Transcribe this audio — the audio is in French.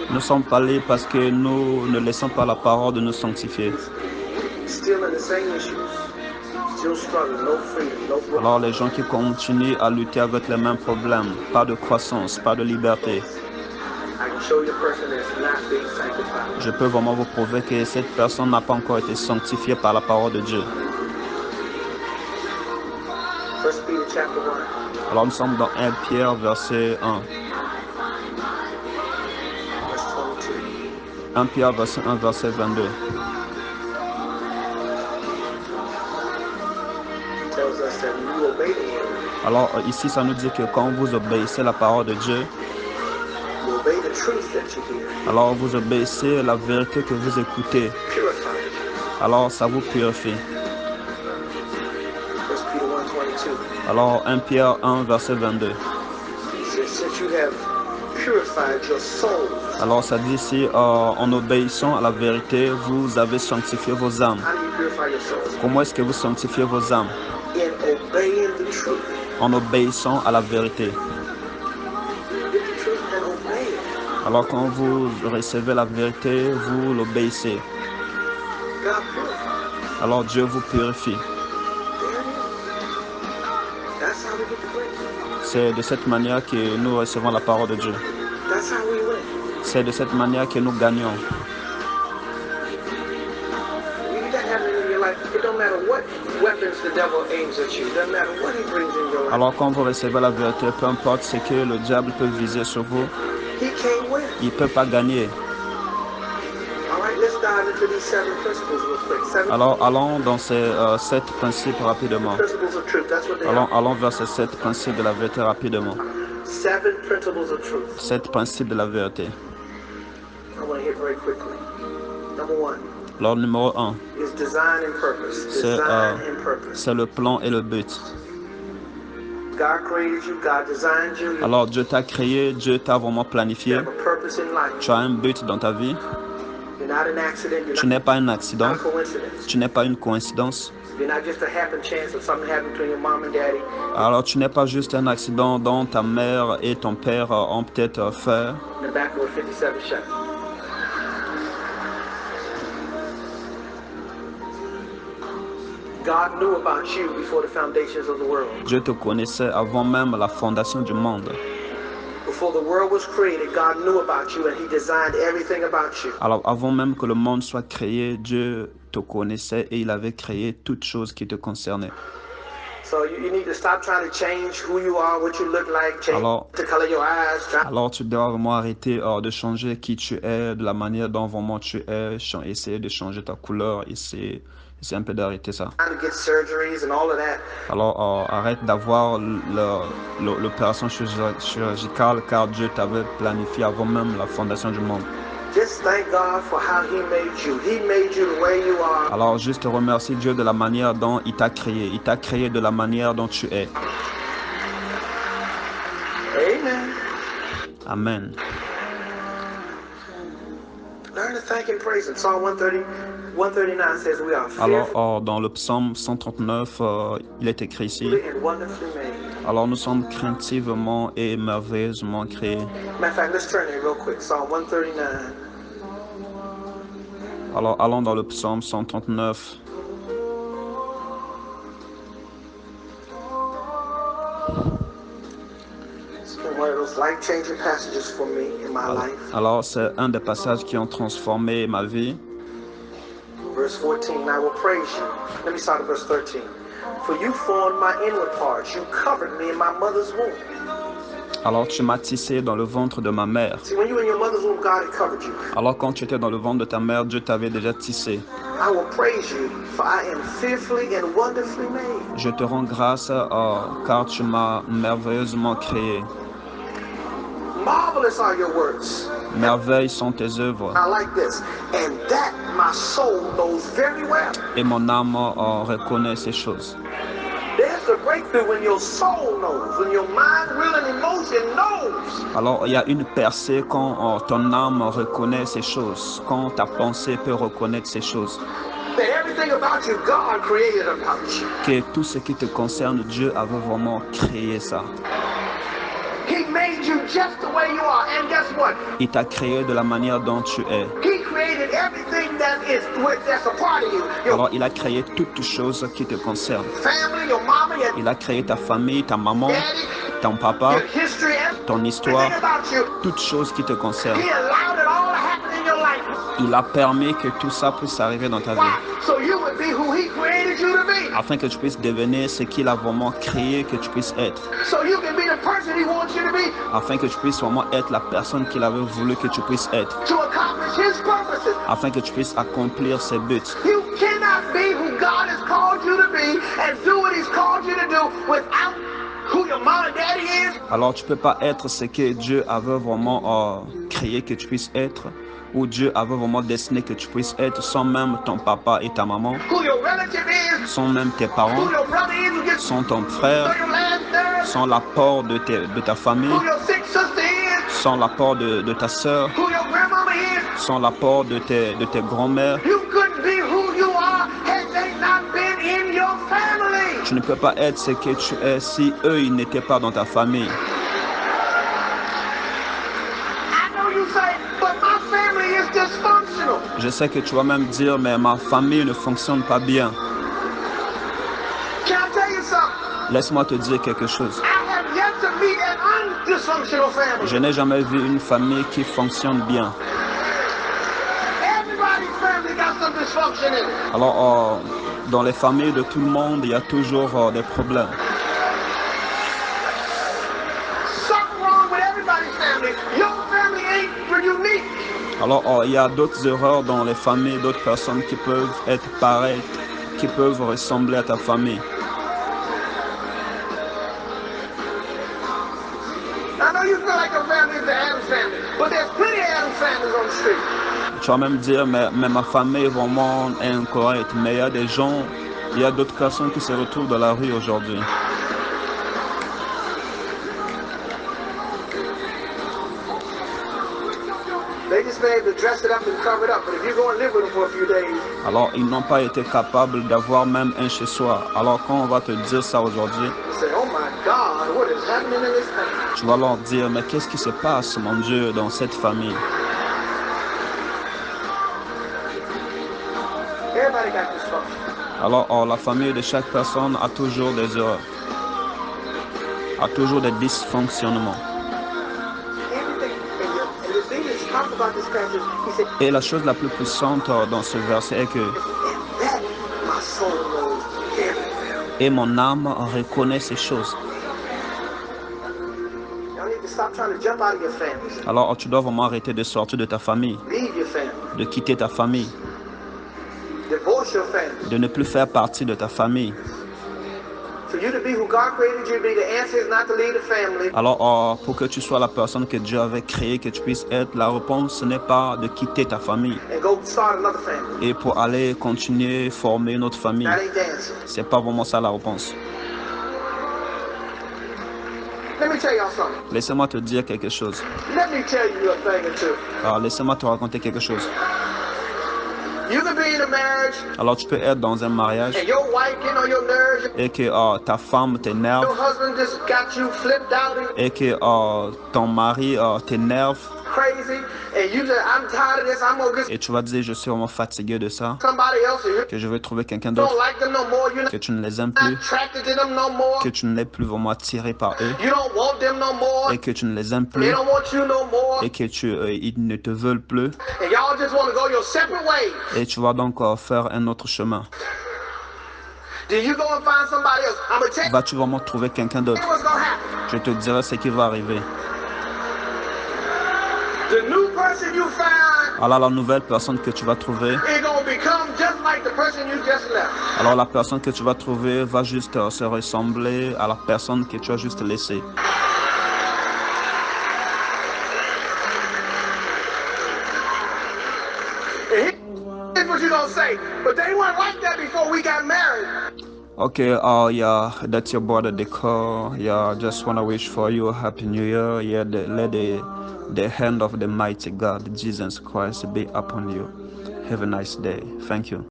Nous ne sommes pas libres parce que nous ne laissons pas la parole de nous sanctifier. Alors les gens qui continuent à lutter avec les mêmes problèmes, pas de croissance, pas de liberté. Je peux vraiment vous prouver que cette personne n'a pas encore été sanctifiée par la parole de Dieu. Alors nous sommes dans 1 Pierre verset 1. 1 Pierre verset 1 verset 22. Alors ici ça nous dit que quand vous obéissez la parole de Dieu, alors vous obéissez la vérité que vous écoutez. Alors ça vous purifie. Alors 1 Pierre 1 verset 22. Alors ça dit ici, en obéissant à la vérité, vous avez sanctifié vos âmes. Comment est-ce que vous sanctifiez vos âmes? En obéissant à la vérité. Alors quand vous recevez la vérité, vous l'obéissez. Alors Dieu vous purifie. C'est de cette manière que nous recevons la parole de Dieu. C'est de cette manière que nous gagnons. Alors quand vous recevez la vérité, peu importe ce que le diable peut viser sur vous, il ne peut pas gagner. Alors allons dans ces 7 principes rapidement. Allons vers ces 7 principes de la vérité rapidement. 7 principes de la vérité. Alors numéro 1, c'est le plan et le but. Alors Dieu t'a créé, Dieu t'a vraiment planifié. Tu as un but dans ta vie. Tu n'es pas un accident. Tu n'es pas une coïncidence. Alors tu n'es pas juste un accident dont ta mère et ton père ont peut-être fait. Dieu te connaissait avant même la fondation du monde. Alors avant même que le monde soit créé, Dieu te connaissait et il avait créé toutes choses qui te concernaient. Alors tu dois vraiment arrêter de changer qui tu es, de la manière dont vraiment tu es, essayer de changer ta couleur, essayer un peu d'arrêter ça. Alors arrête d'avoir l'opération chirurgicale car Dieu t'avait planifié avant même la fondation du monde. Alors juste remercie Dieu de la manière dont il t'a créé. Il t'a créé de la manière dont tu es. Amen. Alors dans le psaume 139, il est écrit ici. Alors nous sommes craintivement et merveilleusement créés. Alors allons dans le psaume 139. Alors c'est un des passages qui ont transformé ma vie. Verse 14, I will praise you. Let me start at verse 13. For you formed my inward parts. You covered me in my mother's womb. Alors tu m'as tissé dans le ventre de ma mère. See, when you were in your mother's womb, God had covered you. Alors quand tu étais dans le ventre de ta mère, Dieu t'avait déjà tissé. I will praise you, for I am fearfully and wonderfully made. Je te rends grâce car tu m'as merveilleusement créé. Marvelous are your works. Merveilles sont tes œuvres. I like this. And that my soul knows very well. Et mon âme reconnaît ces choses. There's a breakthrough when your soul knows, when your mind, will, and emotion knows. Alors il y a une percée quand ton âme reconnaît ces choses, quand ta pensée peut reconnaître ces choses. That everything about you, God created about you. Que tout ce qui te concerne, Dieu avait vraiment créé ça. He made you just the way you are. And guess what? Il t'a créé de la manière dont tu es. He created everything that's a part of you. Alors, il a créé toutes choses qui te concernent. Family, your mama, your Il a créé ta famille, ta maman, daddy, ton papa, your history, ton histoire, everything about you. toutes choses qui te concernent. He allowed it all to happen in your life. Il a permis que tout ça puisse arriver dans ta vie, Why? So you would be who he created you to be. afin que tu puisses devenir ce qu'il a vraiment créé que tu puisses être, So you can be the person he wants you to be afin que tu puisses vraiment être la personne qu'il avait voulu que tu puisses être, to accomplish his purposes. afin que tu puisses accomplir ses buts. You cannot be who God has called you to be and do what he's called you to do without who your mom and daddy is, Alors tu ne peux pas être ce que Dieu avait vraiment créé que tu puisses être, ou Dieu avait vraiment destiné que tu puisses être, sans même ton papa et ta maman, who your relative is, sans même tes parents, who your brother is who gets sans ton frère, your last nerve, sans l'apport de ta famille, who your sick sister is, sans l'apport de ta sœur, who your grandmama is. sans l'apport de tes grands-mères. You couldn't be who you are had they not been in your family. Tu ne peux pas être ce que tu es si eux, ils n'étaient pas dans ta famille. I know you say, but my family is dysfunctional. Je sais que tu vas même dire, mais ma famille ne fonctionne pas bien. Can I tell you something? Laisse-moi te dire quelque chose. I have yet to meet an undysfunctional family. Je n'ai jamais vu une famille qui fonctionne bien. Everybody's family got some dysfunction in it. Alors, dans les familles de tout le monde, il y a toujours des problèmes. Something wrong with everybody's family. Your family ain't unique. Alors, il y a d'autres erreurs dans les familles, d'autres personnes qui peuvent être pareilles, qui peuvent ressembler à ta famille. I know you feel like your family is the Adams family, but there's plenty of Adams families on the street. Tu vas même dire, mais ma famille est vraiment incorrecte. Mais il y a des gens, il y a d'autres personnes qui se retrouvent dans la rue aujourd'hui. They just been able to dress it up and cover it up, but if you go and live with them for a few days, Alors, ils n'ont pas été capables d'avoir même un chez soi. Alors, quand on va te dire ça aujourd'hui, you say, oh my God, what is happening in this family? tu vas leur dire, mais qu'est-ce qui se passe, mon Dieu, dans cette famille? Everybody got dysfunction. Alors, la famille de chaque personne a toujours des erreurs, a toujours des dysfonctionnements. Everything, and the thing that's talked about this passage, he said, Et la chose la plus puissante dans ce verset est que and that my soul knows everything. et mon âme reconnaît ces choses. Y'all need to stop trying to jump out of your families. Alors, tu dois vraiment arrêter de sortir de ta famille, Leave your family. de quitter ta famille, Divorce your family. de ne plus faire partie de ta famille. For you to be who God created you to be, the answer is not to leave the family. Alors, pour que tu sois la personne que Dieu avait créée, que tu puisses être, la réponse ce n'est pas de quitter ta famille And go start another family. et pour aller continuer former une autre famille. That ain't the answer. C'est pas vraiment ça la réponse. Let me tell y'all something. Laissez-moi te dire quelque chose. Let me tell you a thing or two. Alors, laissez-moi te raconter quelque chose. You can be in a marriage Alors, tu peux être dans un mariage and your wife getting on your nerves. et que ta femme t'énerve Your husband just got you flipped out and et que ton mari t'énerve crazy. And you say, I'm tired of this. I'm going to get et tu vas dire, je suis vraiment fatigué de ça, somebody else. And you que je vais trouver quelqu'un don't d'autre, like them no more. You're que tu ne les aimes not plus, attracted to them no more. que tu ne l'es plus vraiment attiré par eux You don't want them no more. et que tu ne les aimes They plus don't want you no more. et que ils ne te veulent plus And y'all just want to go your separate ways. et tu vas donc faire un autre chemin. Then you go and find somebody else. I'm going to tell you Vas-tu vraiment trouver quelqu'un d'autre? what's going to happen. Je te dirai ce qui va arriver. The new person you find Alors la nouvelle personne que tu vas trouver, is going to become just like the person you just left. alors la personne que tu vas trouver va juste se ressembler à la personne que tu as juste laissée. Here's what you're going to say. But they weren't like that before we got married. Okay, yeah, that's your brother Decor. Yeah, just wanna wish for you a happy new year. Yeah, let the hand of the mighty God, Jesus Christ, be upon you. Have a nice day. Thank you.